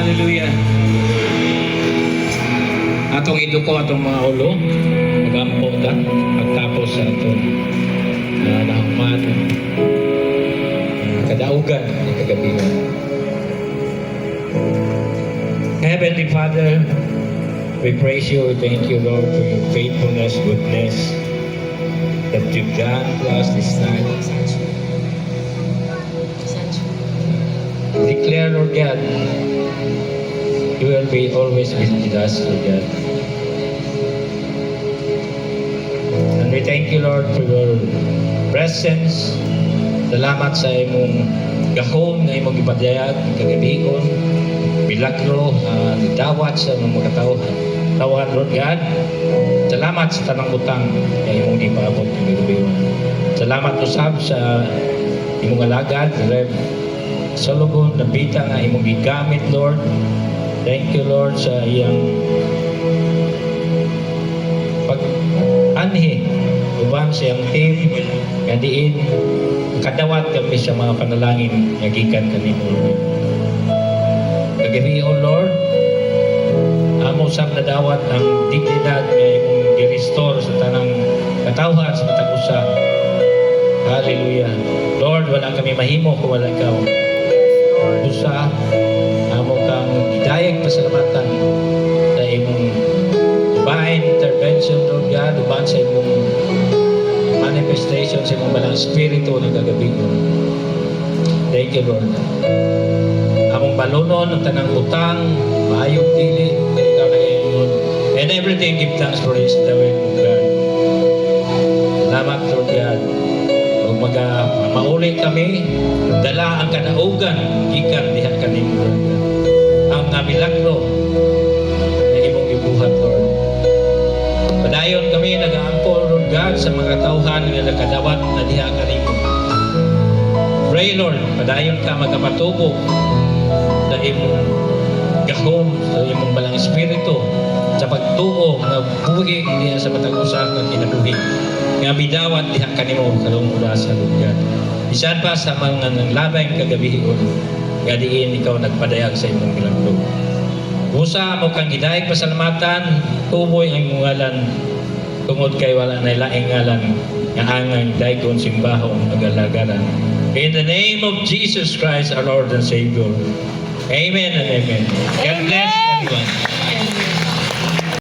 Hallelujah. Atong iduko atong mga ulo, magampo ta pagtapos sa atong nahuman kadaugan ng kagabihan. Heavenly Father, we praise you, we thank you, Lord, for your faithfulness, goodness that you've done to us this night. Declare, Lord God, you will be always with us, Lord God. And we thank you, Lord, for your presence. Salamat sa imong gahom na imong ipadayag kagabigon, milagro, dawat sa mga tawhan, Lord God. Salamat sa tanang butang na imong ipaabot ng kagabigon. Salamat usab sa imong alagad, Rev Sologon, nabita nga imong gigamit, Lord. Thank you, Lord, sa iyang pag-anhi uban sa iyang team nga diin kadawat kami sa mga panalangin nga gikan kanimo, Lord. Kagabi, O Lord, amo sab na dawat ang dignidad nga imong gi-restore sa tanang katawhan sa matag usa. Hallelujah. Lord, wala kami mahimo kung wala ikaw. Usa, amo kang gidayeg pasalamatan sa imong divine intervention, Lord God, uban sa imong manifestation sa imong balang spirito ng kagabigon. Thank you, Lord. Among balunon ang tanang utang, maayong dili, ikaw na ngayon. And everything, give thanks for His the way, God. Salamat, Lord God. Huwag mauli kami, dala ang kadaugan, gikan diha kanimo, Lord God. Ang milagro na imong ibuhat, Lord. Padayon kami nag-aangkol, Lord God, sa mga tauhan nga nakadawat na diha kanimo. Pray, Lord, padayon ka magkapatubo sa imong gahom, sa imong balang espiritu, sa pagtuo nga buhi niya sa matag usa nga kinabuhi. Nga bidawat diha kanimo karong oras, Lord God. Bisan pa sa mga labay kagabihion, nga diin ikaw nagpadayag sa imong milagro. Usa mo kang gidayeg pasalamatan, tuboy ang imong ngalan, tungod kay wala na laing ngalan nga angay daygon simbahon nagalagaran. In the name of Jesus Christ, our Lord and Savior. Amen and amen. God bless.